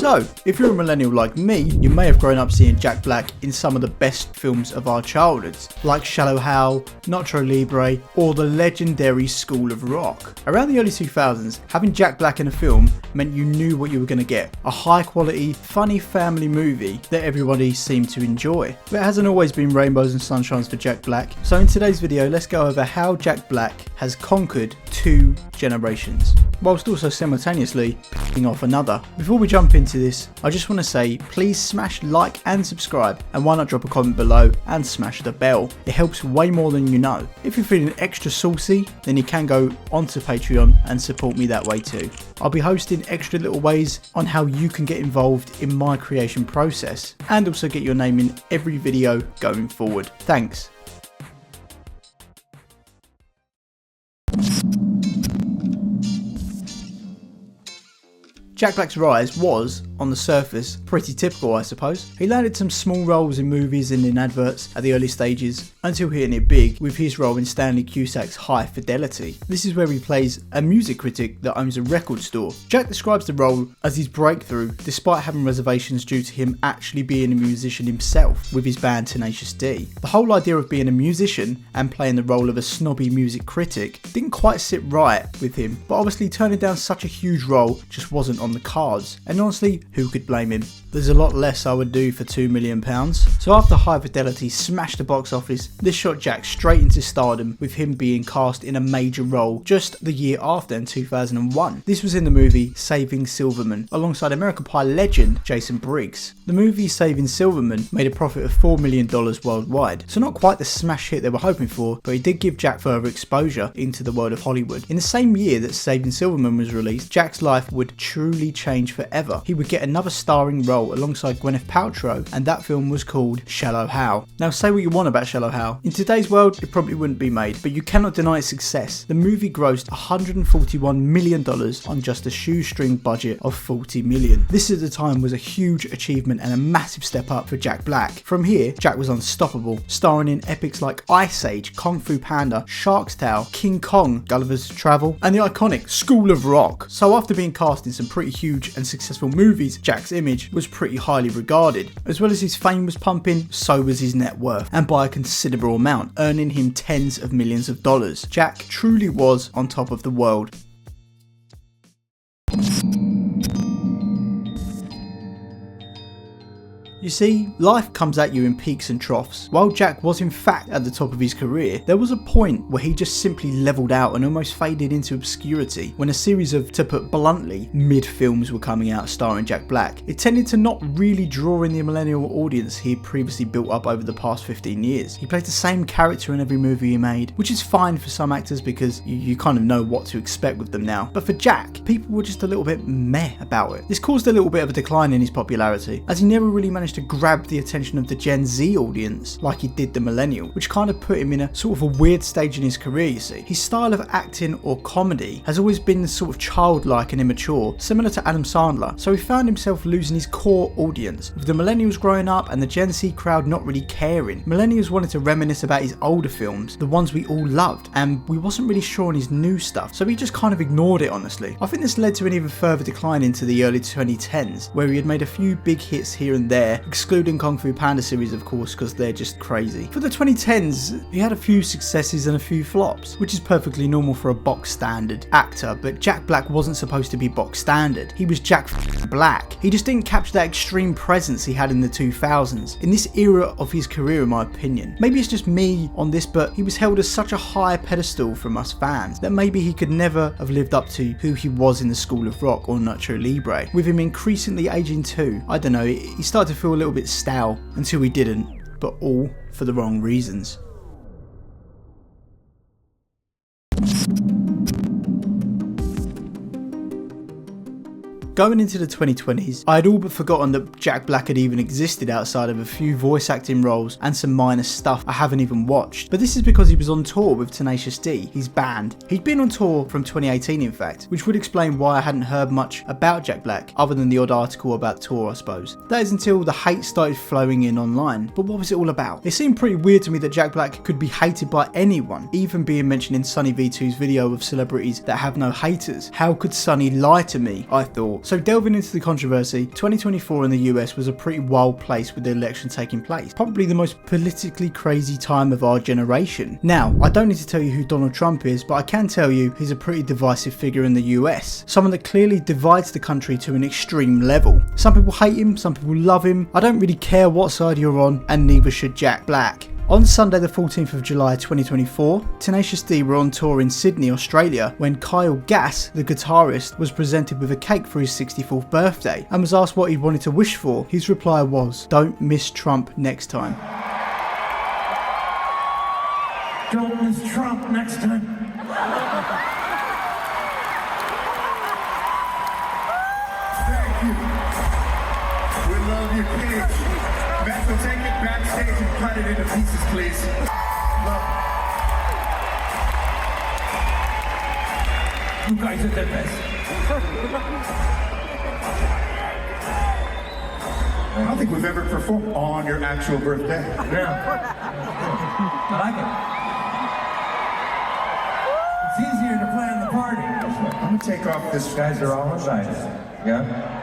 So, if you're a millennial like me, you may have grown up seeing Jack Black in some of the best films of our childhoods, like Shallow Hal, Nacho Libre, or the legendary School of Rock. Around the early 2000s, having Jack Black in a film meant you knew what you were going to get, a high quality, funny family movie that everybody seemed to enjoy. But it hasn't always been rainbows and sunshines for Jack Black, so in today's video let's go over how Jack Black has conquered 2 generations, whilst also simultaneously picking off another. Before we jump into this, I just want to say please smash like and subscribe, and why not drop a comment below and smash the bell. It helps way more than you know. If you're feeling extra saucy, then you can go onto Patreon and support me that way too. I'll be hosting extra little ways on how you can get involved in my creation process and also get your name in every video going forward. Thanks. Jack Black's rise was, on the surface, pretty typical I suppose. He landed some small roles in movies and in adverts at the early stages, until hitting it big with his role in Stanley Cusack's High Fidelity. This is where he plays a music critic that owns a record store. Jack describes the role as his breakthrough, despite having reservations due to him actually being a musician himself with his band Tenacious D. The whole idea of being a musician and playing the role of a snobby music critic didn't quite sit right with him, but obviously turning down such a huge role just wasn't on the cards, and honestly, who could blame him? There's a lot less I would do for £2 million. So after High Fidelity smashed the box office, this shot Jack straight into stardom, with him being cast in a major role just the year after in 2001. This was in the movie Saving Silverman, alongside American Pie legend Jason Briggs. The movie Saving Silverman made a profit of $4 million worldwide, so not quite the smash hit they were hoping for, but it did give Jack further exposure into the world of Hollywood. In the same year that Saving Silverman was released, Jack's life would truly change forever. He would get another starring role alongside Gwyneth Paltrow, and that film was called Shallow Hal. Now say what you want about Shallow Hal, in today's world it probably wouldn't be made, but you cannot deny its success. The movie grossed $141 million on just a shoestring budget of $40 million. This at the time was a huge achievement and a massive step up for Jack Black. From here, Jack was unstoppable, starring in epics like Ice Age, Kung Fu Panda, Shark's Tale, King Kong, Gulliver's Travel, and the iconic School of Rock. So after being cast in some pretty huge and successful movies, Jack's image was pretty highly regarded. As well as his fame was pumping, so was his net worth, and by a considerable amount, earning him tens of millions of dollars. Jack truly was on top of the world. You see, life comes at you in peaks and troughs. While Jack was in fact at the top of his career, there was a point where he just simply leveled out and almost faded into obscurity when a series of, to put bluntly, mid-films were coming out starring Jack Black. It tended to not really draw in the millennial audience he had previously built up over the past 15 years. He played the same character in every movie he made, which is fine for some actors because you kind of know what to expect with them now. But for Jack, people were just a little bit meh about it. This caused a little bit of a decline in his popularity, as he never really managed to grab the attention of the Gen Z audience like he did the millennial, which kind of put him in a sort of a weird stage in his career, you see. His style of acting or comedy has always been sort of childlike and immature, similar to Adam Sandler, so he found himself losing his core audience, with the millennials growing up and the Gen Z crowd not really caring. Millennials wanted to reminisce about his older films, the ones we all loved, and we wasn't really sure on his new stuff, so he just kind of ignored it honestly. I think this led to an even further decline into the early 2010s, where he had made a few big hits here and there, excluding Kung Fu Panda series of course, because they're just crazy. For the 2010s, he had a few successes and a few flops, which is perfectly normal for a box standard actor, but Jack Black wasn't supposed to be box standard. He was Jack Black. He just didn't capture that extreme presence he had in the 2000s, in this era of his career in my opinion. Maybe it's just me on this, but he was held as such a high pedestal from us fans that maybe he could never have lived up to who he was in the School of Rock or Nacho Libre. With him increasingly aging too, I don't know, he started to feel a little bit stale until he didn't, but all for the wrong reasons. Going into the 2020s, I had all but forgotten that Jack Black had even existed outside of a few voice acting roles and some minor stuff I haven't even watched. But this is because he was on tour with Tenacious D, his band. He'd been on tour from 2018 in fact, which would explain why I hadn't heard much about Jack Black, other than the odd article about the tour I suppose. That is until the hate started flowing in online. But what was it all about? It seemed pretty weird to me that Jack Black could be hated by anyone, even being mentioned in Sunny V2's video of celebrities that have no haters. How could Sunny lie to me, I thought. So delving into the controversy, 2024 in the US was a pretty wild place with the election taking place. Probably the most politically crazy time of our generation. Now, I don't need to tell you who Donald Trump is, but I can tell you he's a pretty divisive figure in the US. Someone that clearly divides the country to an extreme level. Some people hate him, some people love him. I don't really care what side you're on, and neither should Jack Black. On Sunday the 14th of July 2024, Tenacious D were on tour in Sydney, Australia, when Kyle Gass, the guitarist, was presented with a cake for his 64th birthday and was asked what he wanted to wish for. His reply was, "Don't miss Trump next time." Don't miss Trump next time. Thank you. We love you, kids. Matt, so take it backstage and cut it into pieces, please. You guys are the best. I don't think we've ever performed on your actual birthday. Yeah. I like it. It's easier to plan the party. I'm gonna take off this. Guys are all invited. Yeah?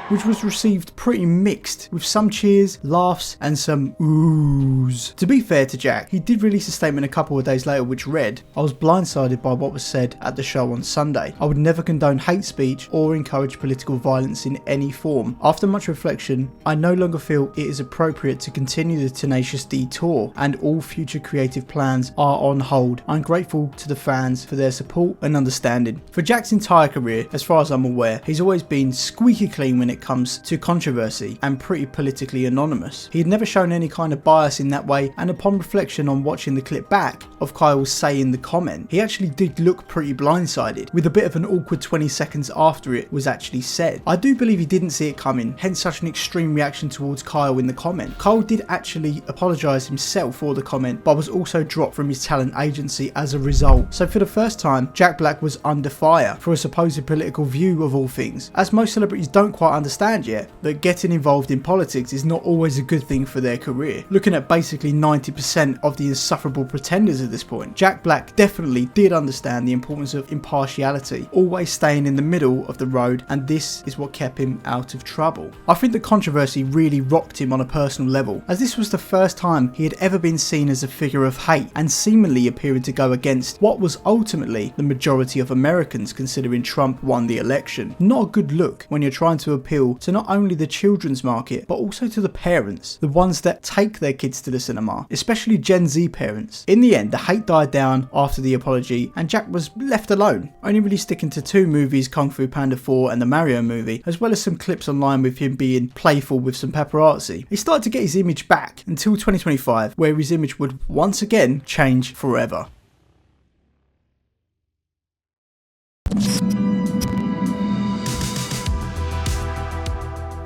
Which was received pretty mixed, with some cheers, laughs, and some oohs. To be fair to Jack, he did release a statement a couple of days later which read, "I was blindsided by what was said at the show on Sunday. I would never condone hate speech or encourage political violence in any form. After much reflection, I no longer feel it is appropriate to continue the Tenacious D tour, and all future creative plans are on hold. I'm grateful to the fans for their support and understanding." For Jack's entire career, as far as I'm aware, he's always been squeaky clean when it comes to controversy and pretty politically anonymous. He had never shown any kind of bias in that way, and upon reflection on watching the clip back of Kyle's say in the comment, he actually did look pretty blindsided, with a bit of an awkward 20 seconds after it was actually said. I do believe he didn't see it coming, hence such an extreme reaction towards Kyle in the comment. Kyle did actually apologise himself for the comment, but was also dropped from his talent agency as a result. So for the first time, Jack Black was under fire for a supposed political view of all things, as most celebrities don't quite understand yet that getting involved in politics is not always a good thing for their career. Looking at basically 90% of the insufferable pretenders at this point, Jack Black definitely did understand the importance of impartiality, always staying in the middle of the road, and this is what kept him out of trouble. I think the controversy really rocked him on a personal level, as this was the first time he had ever been seen as a figure of hate and seemingly appearing to go against what was ultimately the majority of Americans, considering Trump won the election. Not a good look when you're trying to appeal to not only the children's market, but also to the parents, the ones that take their kids to the cinema, especially Gen Z parents. In the end, the hate died down after the apology, and Jack was left alone, only really sticking to two movies, Kung Fu Panda 4 and the Mario movie, as well as some clips online with him being playful with some paparazzi. He started to get his image back until 2025, where his image would once again change forever.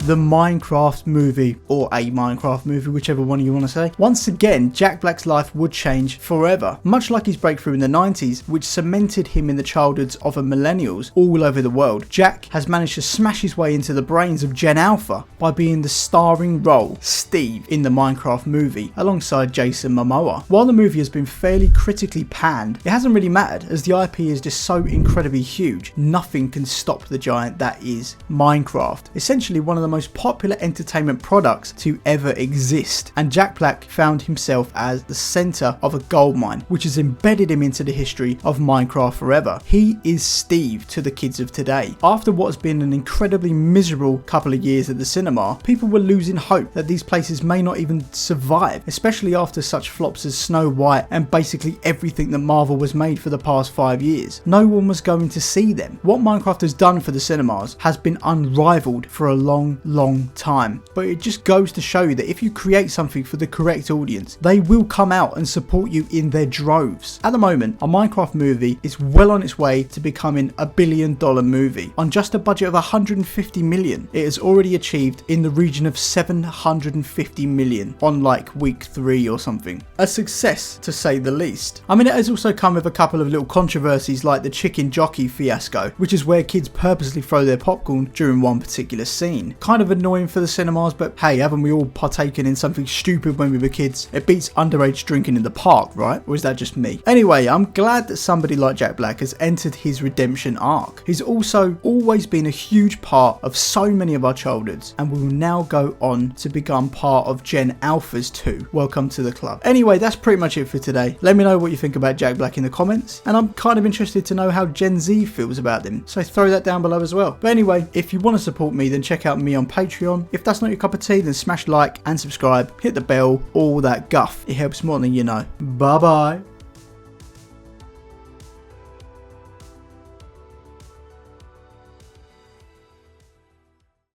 The Minecraft movie, or a Minecraft movie, whichever one you want to say. Once again, Jack Black's life would change forever, much like his breakthrough in the 90s, which cemented him in the childhoods of millennials all over the world. Jack has managed to smash his way into the brains of Gen Alpha by being the starring role, Steve, in the Minecraft movie, alongside Jason Momoa. While the movie has been fairly critically panned, it hasn't really mattered, as the IP is just so incredibly huge. Nothing can stop the giant that is Minecraft. Essentially one of the most popular entertainment products to ever exist, and Jack Black found himself as the centre of a goldmine, which has embedded him into the history of Minecraft forever. He is Steve to the kids of today. After what has been an incredibly miserable couple of years at the cinema, people were losing hope that these places may not even survive, especially after such flops as Snow White and basically everything that Marvel was made for the past 5 years. No one was going to see them. What Minecraft has done for the cinemas has been unrivaled for a long time, but it just goes to show you that if you create something for the correct audience, they will come out and support you in their droves. At the moment, a Minecraft movie is well on its way to becoming $1 billion movie. On just a budget of 150 million, it has already achieved in the region of 750 million on like week 3 or something. A success, to say the least. I mean, it has also come with a couple of little controversies, like the chicken jockey fiasco, which is where kids purposely throw their popcorn during one particular scene. Kind kind of annoying for the cinemas, but hey, haven't we all partaken in something stupid when we were kids? It beats underage drinking in the park, right? Or is that just me? Anyway, I'm glad that somebody like Jack Black has entered his redemption arc. He's also always been a huge part of so many of our childhoods, and will now go on to become part of Gen Alpha's too. Welcome to the club. Anyway, that's pretty much it for today. Let me know what you think about Jack Black in the comments, and I'm kind of interested to know how Gen Z feels about him, so throw that down below as well. But anyway, if you want to support me, then check out me on Patreon. If that's not your cup of tea, then smash like and subscribe, hit the bell, all that guff. It helps more than you know. Bye bye.